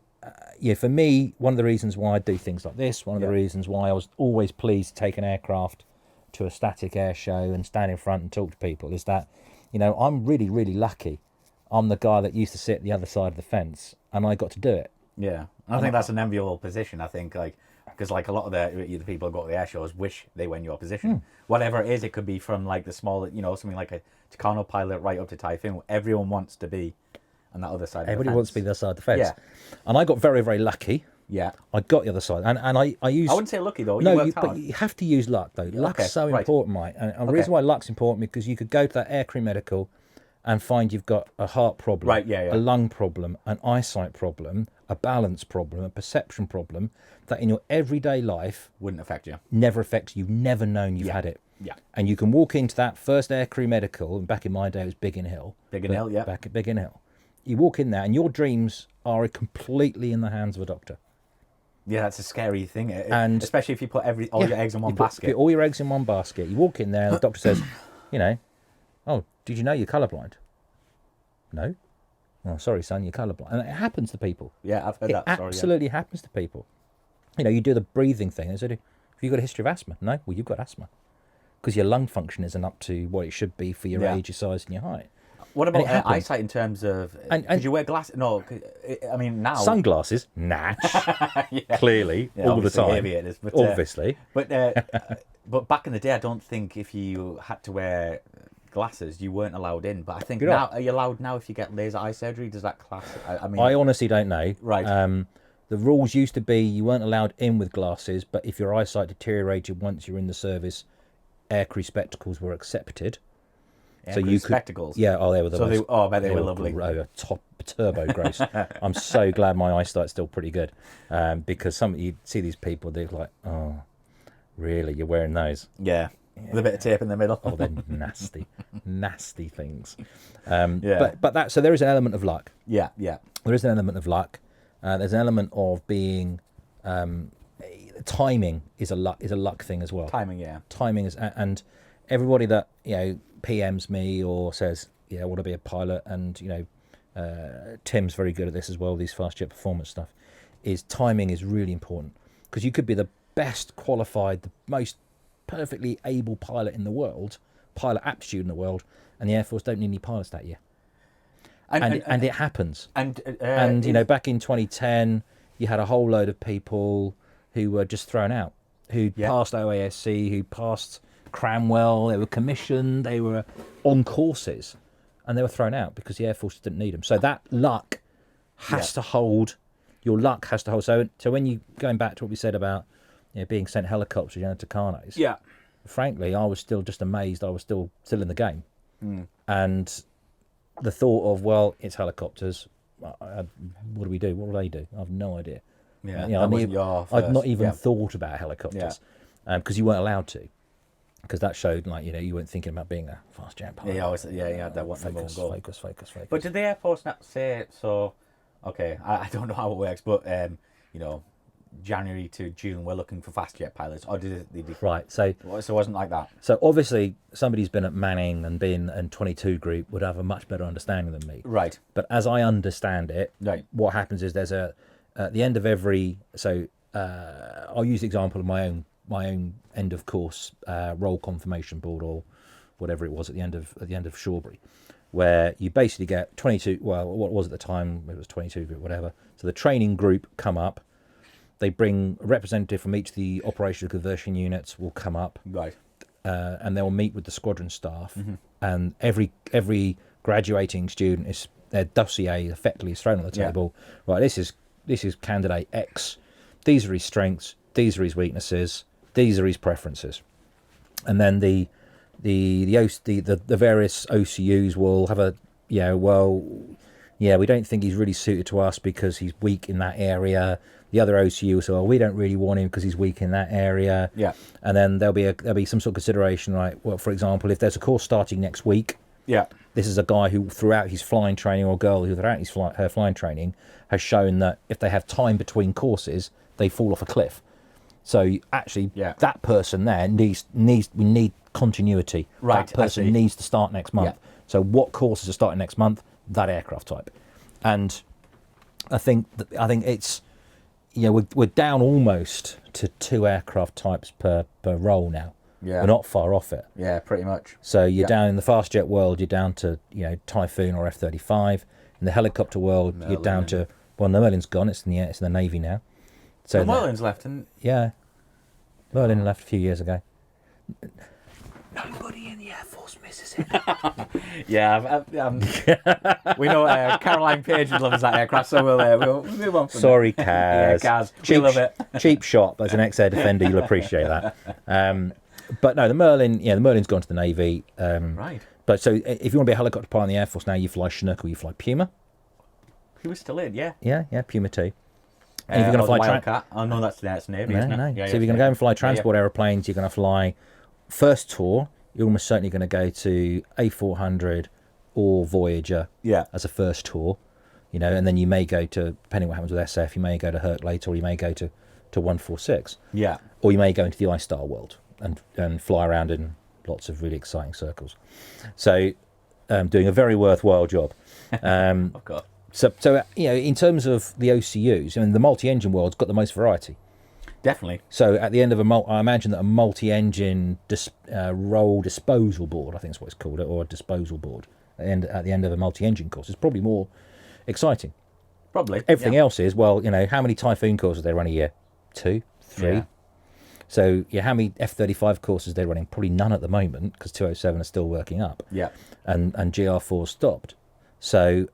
for me, one of the reasons why I do things like this, one of the reasons why I was always pleased to take an aircraft to a static air show and stand in front and talk to people is that, I'm really, really lucky. I'm the guy that used to sit at the other side of the fence, and I got to do it. Yeah. I think that's an enviable position. I think, because a lot of the people who go to the air shows wish they were in your position. Whatever it is, it could be from the small, something like a Tucano pilot right up to Typhoon. Everyone wants to be on that other side of the fence. Everybody wants to be the other side of the fence. Yeah. And I got very, very lucky. Yeah. I got the other side. And I used... I wouldn't say lucky, though. But you have to use luck, though. Luck's so important, mate. And the reason why luck's important because you could go to that aircrew medical and find you've got a heart problem, a lung problem, an eyesight problem, a balance problem, a perception problem that in your everyday life... wouldn't affect you. Never affects you. You've never known you've had it. Yeah. And you can walk into that first aircrew medical, and back in my day it was Biggin Hill. Biggin Hill, yeah. Back at Biggin Hill. You walk in there and your dreams are completely in the hands of a doctor. Yeah, that's a scary thing. And especially if you put all your eggs in one basket. Put all your eggs in one basket. You walk in there and the doctor says, oh, did you know you're colourblind? No. Oh, sorry, son, you're colourblind. And it happens to people. Yeah, I've heard that story. It absolutely happens to people. You do the breathing thing. And say, have you got a history of asthma? No. Well, you've got asthma. Because your lung function isn't up to what it should be for your age, your size, and your height. What about eyesight in terms of... Did you wear glasses? No, I mean, now... Sunglasses? Natch. Clearly, all the time. Aviators, but, obviously. But back in the day, I don't think if you had to wear glasses, you weren't allowed in. But I think now... Are you allowed now if you get laser eye surgery? Does that class... I honestly don't know. Right. The rules used to be you weren't allowed in with glasses, but if your eyesight deteriorated once you're in the service, aircrew spectacles were accepted. So you could, spectacles. Yeah, they were the most, I bet they were lovely. Top turbo gross. I'm so glad my eyesight's still pretty good, because you see these people, they're like, oh, really? You're wearing those? Yeah. With a bit of tape in the middle. Oh, they're nasty, nasty things. But so there is an element of luck. Yeah. There is an element of luck. There's an element of being. Timing is a luck thing as well. Timing is, and everybody that PMs me or says, I want to be a pilot, and Tim's very good at this as well, these fast jet performance stuff, is timing is really important, because you could be the best qualified, the most perfectly able pilot in the world, pilot aptitude in the world, and the Air Force don't need any pilots that year. And it happens. And back in 2010, you had a whole load of people who were just thrown out, who passed OASC, who passed Cranwell, they were commissioned, they were on courses, and they were thrown out because the Air Force didn't need them. So that luck has to hold. Your luck has to hold. So when you going back to what we said about being sent helicopters to Tucanos, frankly, I was still just amazed. I was still in the game, and the thought of, well, it's helicopters. What do we do? What will they do? I have no idea. Yeah, I'd not even thought about helicopters because you weren't allowed to. Because that showed, you weren't thinking about being a fast jet pilot. That wasn't focus. But did the Air Force not say so? Okay, I don't know how it works, but January to June we're looking for fast jet pilots, or did they? Right, so it wasn't like that. So obviously, somebody who's been at Manning and been in 22 group would have a much better understanding than me. Right. But as I understand it, what happens is there's at the end of every. So I'll use the example of my own end of course roll confirmation board, or whatever it was at the end of Shawbury, where you basically get 22. Well, what was at the time? It was 22 group, whatever. So the training group come up. They bring a representative from each of the operational conversion units will come up, right, and they'll meet with the squadron staff. And every graduating student their dossier effectively is thrown on the table. Right, this is candidate X. These are his strengths. These are his weaknesses. These are his preferences. And then the the various OCUs will have a, we don't think he's really suited to us because he's weak in that area. The other OCU will say, well, we don't really want him because he's weak in that area. Yeah. And then there'll be some sort of consideration, right? Well, for example, if there's a course starting next week, yeah, this is a guy who throughout his flying training, or a girl who throughout her flying training has shown that if they have time between courses, they fall off a cliff. So actually, that person there we need continuity. Right. That person needs to start next month. Yeah. So what courses are starting next month? That aircraft type. And I think it's, we're down almost to 2 aircraft types per role now. Yeah. We're not far off it. Yeah, pretty much. So you're down in the fast jet world, you're down to, Typhoon or F-35. In the helicopter world, Merlin. you're down to, well, the Merlin's gone, it's in the Navy now. So the Merlin's left, and yeah. Merlin left a few years ago. Nobody in the Air Force misses it. Yeah, we know Caroline Page loves that aircraft, so we'll move on from Sorry, that. Kaz. Yeah, Kaz, we love it. Cheap shot, but as an ex-air defender, you'll appreciate that. But no, the Merlin's gone to the Navy. Right. But so if you want to be a helicopter pilot in the Air Force now, you fly Chinook or you fly Puma. He was still in, yeah. Yeah, Puma 2. And if you're going to fly Wildcat. Oh no, that's Navy, isn't it? No. Yeah, so if you're going to go and fly transport aeroplanes, you're going to fly first tour. You're almost certainly going to go to A400 or Voyager as a first tour, and then you may go to, depending what happens with SF, you may go to Herc later, or you may go to 146. Yeah. Or you may go into the iStar world and fly around in lots of really exciting circles. So doing a very worthwhile job. Of course. So in terms of the OCUs, the multi-engine world's got the most variety. Definitely. So at the end of I imagine that a multi-engine roll disposal board, I think is what it's called, or a disposal board, at the end of a multi-engine course is probably more exciting. Probably. Everything else is, how many Typhoon courses they run a year? 2, 3. Yeah. So how many F-35 courses they're running? Probably none at the moment, because 207 are still working up. Yeah. And GR4 stopped. So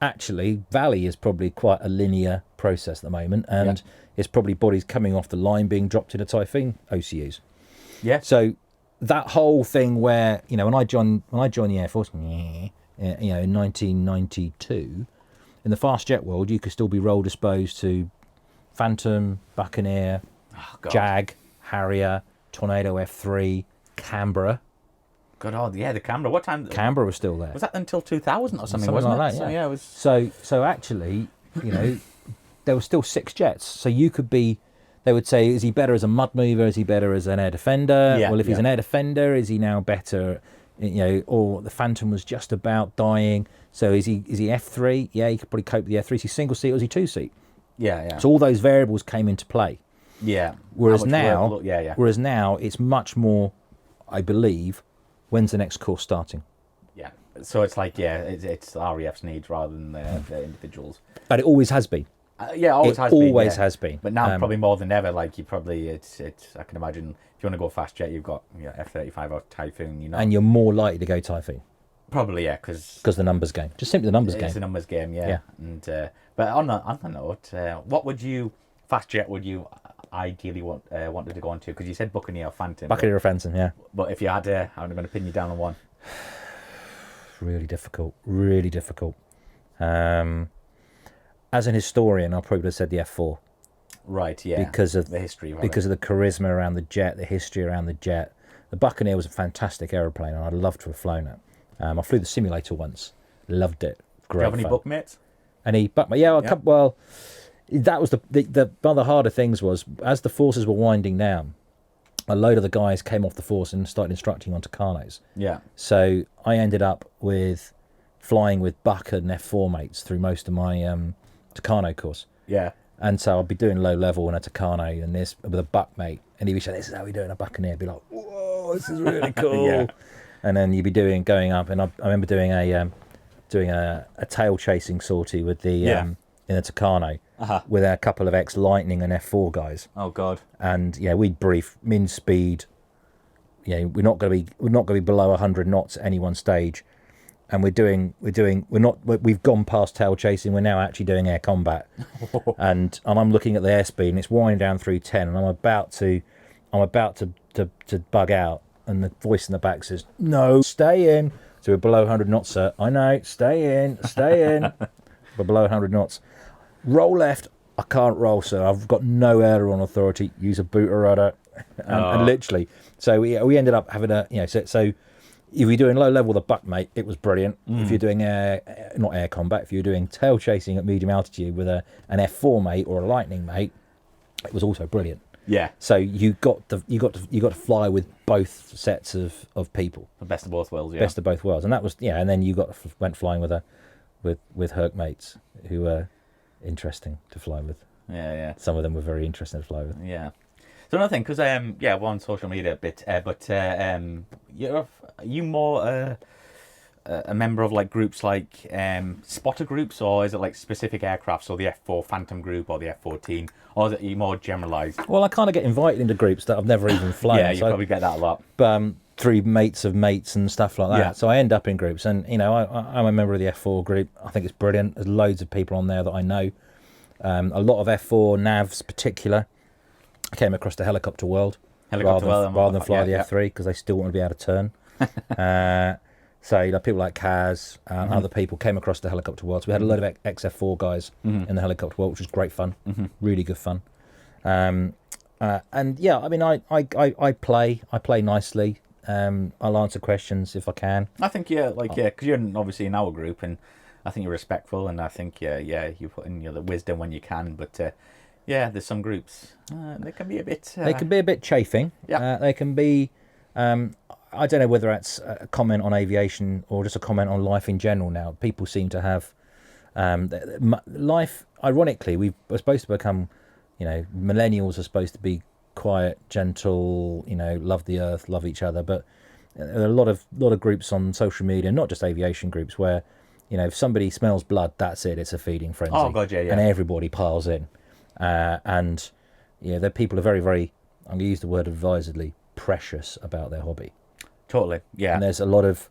actually, Valley is probably quite a linear process at the moment, and it's probably bodies coming off the line being dropped into Typhoon OCUs. Yeah. So that whole thing where, when I joined the Air Force, in 1992, in the fast jet world, you could still be role disposed to Phantom, Buccaneer, Jag, Harrier, Tornado F3, Canberra. God, the Canberra. What time? Canberra was still there. Was that until 2000 or something? Something wasn't like it? that, So, it was. So actually, there were still 6 jets. So you could be. They would say, is he better as a mud mover? Is he better as an air defender? Yeah, well, if he's an air defender, is he now better? Or the Phantom was just about dying. So is he F3? Yeah, he could probably cope with the F3. Is he single seat or is he 2 seat? Yeah. So all those variables came into play. Yeah. Whereas now, it's much more, I believe, when's the next course starting? Yeah. So it's like, it's RAF's needs rather than the individuals. But it always has been. Always has been. But now probably more than ever, like it's I can imagine if you want to go fast jet, you've got F-35 or Typhoon, And you're more likely to go Typhoon. Probably, yeah, because the numbers game. Just simply the numbers game. It's a numbers game, yeah. And but on that note, what would you ideally wanted to go on to? Because you said Buccaneer or Phantom. Buccaneer or Phantom, yeah. But if you had, I'm going to pin you down on one. Really difficult. As an historian, I probably would have said the F4. Right, yeah. Because of the history. Because of the charisma around the jet, the history around the jet. The Buccaneer was a fantastic aeroplane, and I'd love to have flown it. I flew the simulator once. Loved it. Great. Do you have any buckmates? Well, that was one of the harder things was, as the forces were winding down, a load of the guys came off the force and started instructing on Tucanos. Yeah. So I ended up flying with Buck and F4 mates through most of my Tucano course. Yeah. And so I'd be doing low level in a Tucano and this with a Buck mate, and he'd be saying, "This is how we do it in a Buccaneer." I'd be like, "Whoa, this is really cool." Yeah. And then you'd be going up, and I remember doing a tail chasing sortie with the in a Tucano with a couple of ex-Lightning and F4 guys. Oh God! And we'd brief min speed. We're not going to be below 100 knots at any one stage, and we've gone past tail chasing. We're now actually doing air combat, and I'm looking at the airspeed, and it's winding down through 10, and I'm about to bug out. and the voice in the back says, "No, stay in." So we're below 100 knots, sir. I know, stay in. We're below 100 knots. Roll left. I can't roll, sir. I've got no aileron authority. Use a booter rudder. And literally, so we ended up having so if you're doing low level, the buck, mate, it was brilliant. If you're doing not air combat, if you're doing tail chasing at medium altitude with an F4 mate or a Lightning mate, it was also brilliant. Yeah. So you got to fly with both sets of people. The best of both worlds. Yeah. Best of both worlds, and that was and then you went flying with Herc mates who were interesting to fly with. Yeah. Some of them were very interesting to fly with. Yeah. So another thing, because we're on social media a bit, but are you more a member of like groups like spotter groups, or is it like specific aircraft, so the F4 Phantom group or the F-14, or is it more generalised? Well, I kind of get invited into groups that I've never even flown. Yeah, you probably get that a lot. Through mates of mates and stuff like that. Yeah. So I end up in groups, and I'm a member of the F4 group. I think it's brilliant. There's loads of people on there that I know. A lot of F4 navs, particular. I came across the helicopter world rather than fly the F3 because they still want to be able to turn. So people like Kaz and other people came across the helicopter world. So we had a load of XF4 guys in the helicopter world, which was great fun, really good fun. And yeah, I mean, I play nicely. I'll answer questions if I can. I think because you're obviously in our group, and I think you're respectful, and I think you put in the wisdom when you can, but. There's some groups. They can be a bit. They can be a bit chafing. Yeah. They can be. I don't know whether that's a comment on aviation or just a comment on life in general. Now people seem to have life. Ironically, we're supposed to become. Millennials are supposed to be quiet, gentle. Love the earth, love each other. But there are a lot of groups on social media, not just aviation groups, where if somebody smells blood, that's it. It's a feeding frenzy. Oh god, yeah. And everybody piles in. The people are very, very, I'm going to use the word advisedly, precious about their hobby. Totally, yeah. And there's a lot of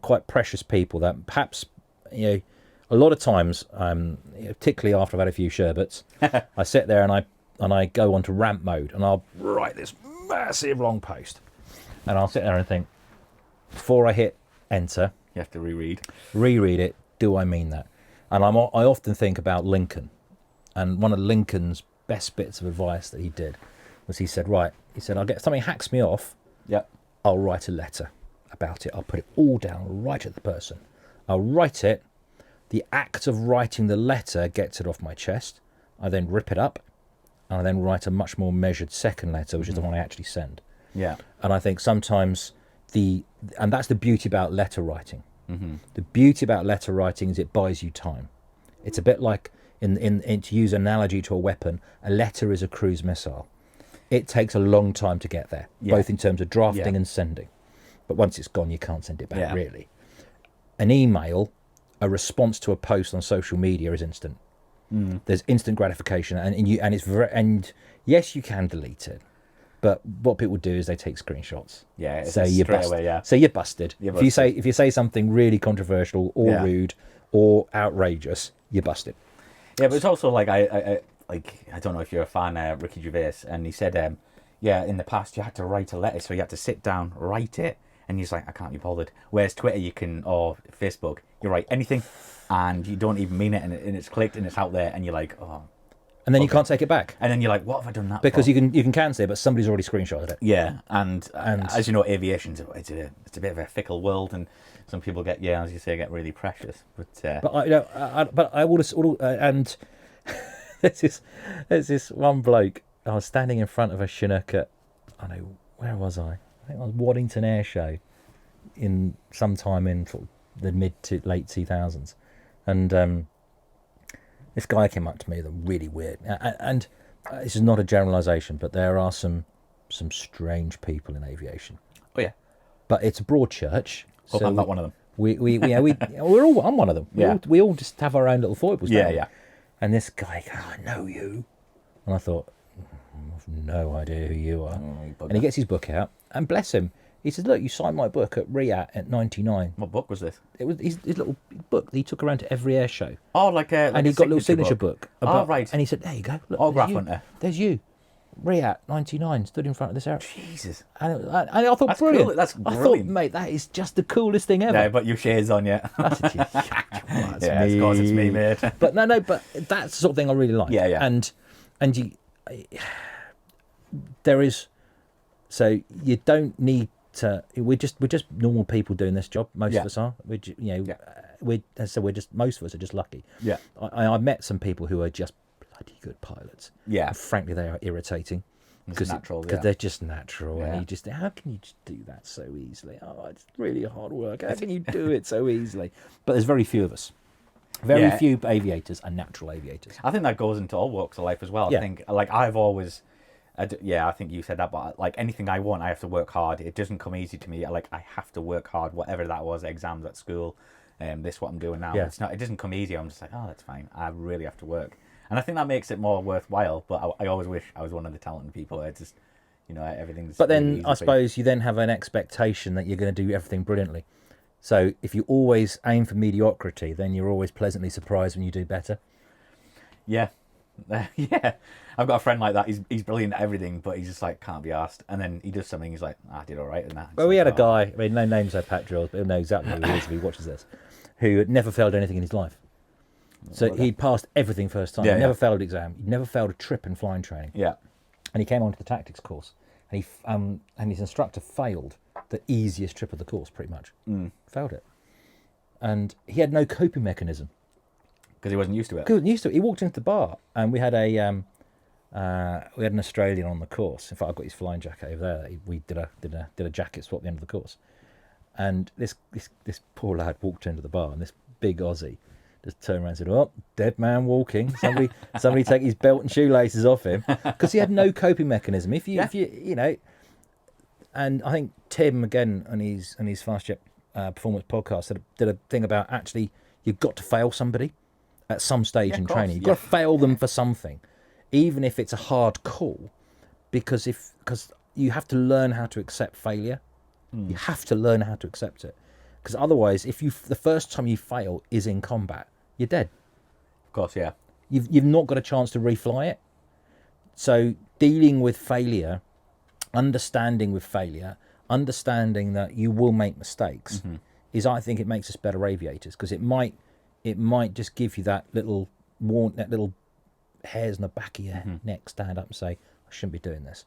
quite precious people that perhaps, a lot of times, particularly after I've had a few sherbets, I sit there and I go onto ramp mode and I'll write this massive long post, and I'll sit there and think, before I hit enter, you have to reread it. Do I mean that? And I often think about Lincoln. And one of Lincoln's best bits of advice that he did was he said, I'll get something hacks me off. Yeah. I'll write a letter about it. I'll put it all down right at the person. I'll write it. The act of writing the letter gets it off my chest. I then rip it up, and I then write a much more measured second letter, which is the one I actually send. Yeah. And I think sometimes and that's the beauty about letter writing. The beauty about letter writing is it buys you time. It's a bit like, in to use an analogy to a weapon, a letter is a cruise missile. It takes a long time to get there, both in terms of drafting and sending. But once it's gone, you can't send it back, really. An email, a response to a post on social media is instant. There's instant gratification, and yes, you can delete it. But what people do is they take screenshots. Yeah, it's say you're busted. away, yeah. So you're busted. If you say something really controversial or rude or outrageous, you're busted. Yeah, but it's also like I don't know if you're a fan of Ricky Gervais, and he said, in the past you had to write a letter, so you had to sit down, write it, and he's like, I can't be bothered. Whereas Twitter, or Facebook, you write anything, and you don't even mean it, and it's clicked and it's out there, and you're like, oh. And then you can't take it back. And then you're like, what have I done that because for? you can cancel it, but somebody's already screenshotted it. Yeah, and as you know, aviation's it's a bit of a fickle world, and some people get as you say, get really precious. But I would have, and there's this one bloke. I was standing in front of a Chinook at, where was I? I think it was Waddington Air Show, in sometime in sort of the mid to late 2000s, and this guy came up to me, really weird, and this is not a generalisation, but there are some strange people in aviation. Oh yeah, but it's a broad church. Hope I'm not one of them. I'm one of them. We all just have our own little foibles. Yeah. And this guy, I know you, and I thought, I've no idea who you are. And he gets his book out, and bless him, he says, look, you signed my book at RIAT at 99. What book was this? It was his little book that he took around to every air show. Oh, and he got a little signature book. Right. And he said, there you go. Look, Autograph hunter. There's you. Riat 99 stood in front of this aircraft. Jesus. And I thought, That's brilliant. cool. That's I thought, brilliant. mate, that is just the coolest thing ever. Yeah, but your shares on yet. That's yeah, me. of course it's me, mate. But but that's the sort of thing I really like. Yeah, yeah. And you, there is, so you don't need to. We're just normal people doing this job. Most of us are. Most of us are just lucky. Yeah. I've met some people who are just bloody good pilots. Yeah. And frankly, they are irritating. Because they're just natural, Yeah. and you just think, how can you just do that so easily? Oh, it's really hard work. How can you do it so easily? But there's very few of us. Very few aviators are natural aviators. I think that goes into all walks of life as well. Yeah. I think, like, I've always, I think you said that, but like anything I want, I have to work hard. It doesn't come easy to me. Like, I have to work hard, whatever that was, exams at school, this what I'm doing now. Yeah. It doesn't come easy. I'm just like, oh, that's fine. I really have to work. And I think that makes it more worthwhile, but I always wish I was one of the talented people. It's just, everything's. But then really easy I suppose you then have an expectation that you're going to do everything brilliantly. So if you always aim for mediocrity, then you're always pleasantly surprised when you do better. Yeah. Yeah. I've got a friend like that. He's brilliant at everything, but he's just like, can't be asked. And then he does something, he's like, I did all right in that. Well, we had a guy, I mean, no names, no pat drills, but he'll know exactly who he is if he watches this, who had never failed anything in his life. So he'd passed everything first time. Yeah, He'd never failed an exam. He'd never failed a trip in flying training. Yeah. And he came onto the tactics course, and his instructor failed the easiest trip of the course, pretty much. Failed it. And he had no coping mechanism. Because he wasn't used to it. He wasn't used to it. He walked into the bar, and we had an Australian on the course. In fact, I've got his flying jacket over there. We did a jacket swap at the end of the course. And this poor lad walked into the bar, and this big Aussie just turned around and said, "Oh, dead man walking. Somebody take his belt and shoelaces off him," because he had no coping mechanism. If you and I think Tim again on his Fast Jet Performance podcast did a thing about actually you've got to fail somebody at some stage in training. You've got to fail them for something, even if it's a hard call, because you have to learn how to accept failure. You have to learn how to accept it. Because otherwise, if the first time you fail is in combat, you're dead. Of course, yeah. You've not got a chance to refly it. So dealing with failure, understanding that you will make mistakes, is, I think, it makes us better aviators, because it might just give you that little hairs in the back of your neck stand up and say, I shouldn't be doing this.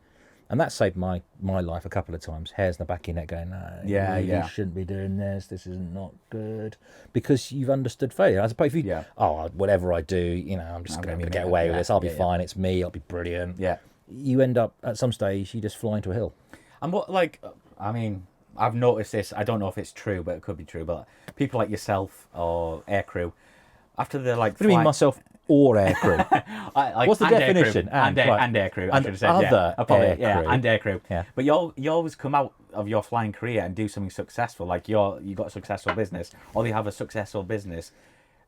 And that saved my life a couple of times. Hairs in the back of your neck going, no, you shouldn't be doing this. This is not good. Because you've understood failure. As opposed to, whatever I do, I'm just going to get away with this. I'll be fine. It's me. I'll be brilliant. Yeah. You end up, at some stage, you just fly into a hill. And I've noticed this. I don't know if it's true, but it could be true. But people like yourself or aircrew, after they're like... What do you mean, myself or aircrew? What's the definition? And aircrew, I should have said. Other aircrew. And aircrew. Yeah. But you always come out of your flying career and do something successful. Like you got a successful business, or you have a successful business.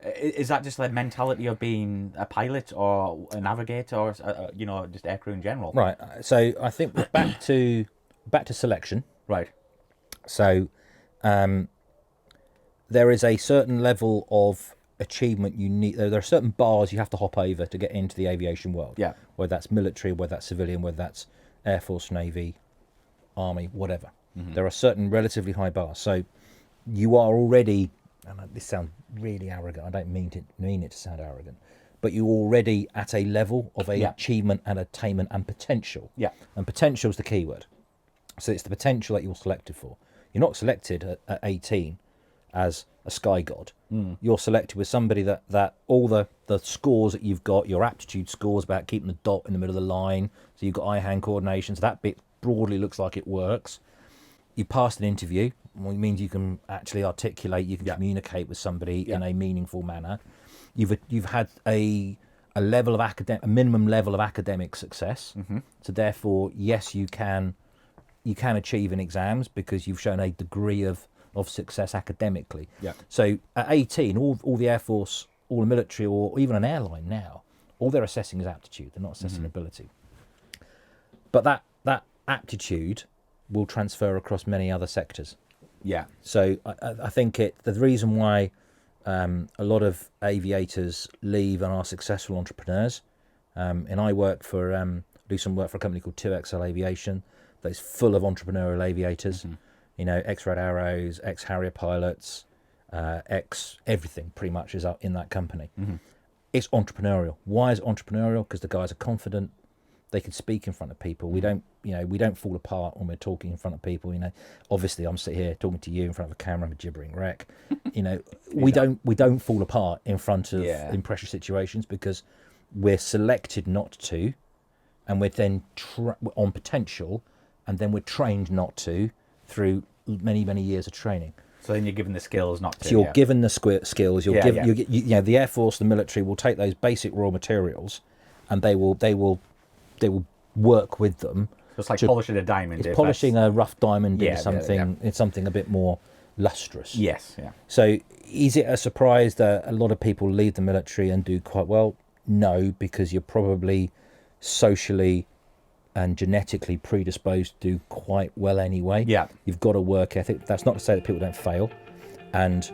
Is that just the mentality of being a pilot or a navigator, or just aircrew in general? Right. So I think we're back to selection. Right. So there is a certain level of achievement you need. There are certain bars you have to hop over to get into the aviation world. Yeah. Whether that's military, whether that's civilian, whether that's Air Force, Navy, Army, whatever. There are certain relatively high bars. So you are already, and this sounds really arrogant, I don't mean it to sound arrogant, but you're already at a level of achievement and attainment and potential. Yeah. And potential is the key word. So it's the potential that you're selected for. You're not selected at 18 as a sky god. You're selected with somebody that all the scores that you've got, your aptitude scores about keeping the dot in the middle of the line, so you've got eye-hand coordination, so that bit broadly looks like it works. You passed an interview, which means you can actually articulate, you can communicate with somebody in a meaningful manner. You've had a level of a minimum level of academic success, so therefore, yes, you can achieve in exams because you've shown a degree of success academically. Yeah. So at 18, all the Air Force, all the military, or even an airline now, all they're assessing is aptitude. They're not assessing ability. But that aptitude will transfer across many other sectors. Yeah. So I think the reason why a lot of aviators leave and are successful entrepreneurs, and I work for do some work for a company called 2XL Aviation that's full of entrepreneurial aviators, you know, ex-Red Arrows, ex-Harrier pilots, ex-everything pretty much is up in that company. It's entrepreneurial. Why is it entrepreneurial? Because the guys are confident. They can speak in front of people. We don't, you know, we don't fall apart when we're talking in front of people. You know, obviously I'm sitting here talking to you in front of a camera. I'm a gibbering wreck. You know, we don't fall apart in front of in pressure situations because we're selected not to, and we're then on potential, and then we're trained not to through many years of training. So then you're given the skills not to. So you're given the skills. You know, the Air Force, the military will take those basic raw materials, and they will work with them. So it's like polishing a diamond. It's polishing a rough diamond into something. It's something a bit more lustrous. Yes. Yeah. So is it a surprise that a lot of people leave the military and do quite well? No, because you're probably socially and genetically predisposed to do quite well anyway. Yeah. You've got a work ethic. That's not to say that people don't fail. And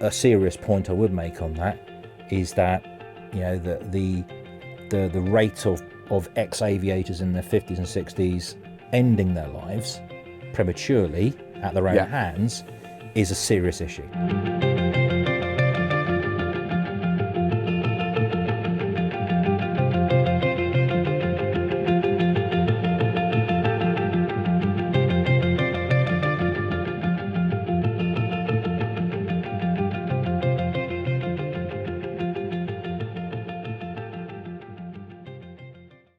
a serious point I would make on that is that, you know, the rate of ex-aviators in their 50s and 60s ending their lives prematurely at their own hands is a serious issue.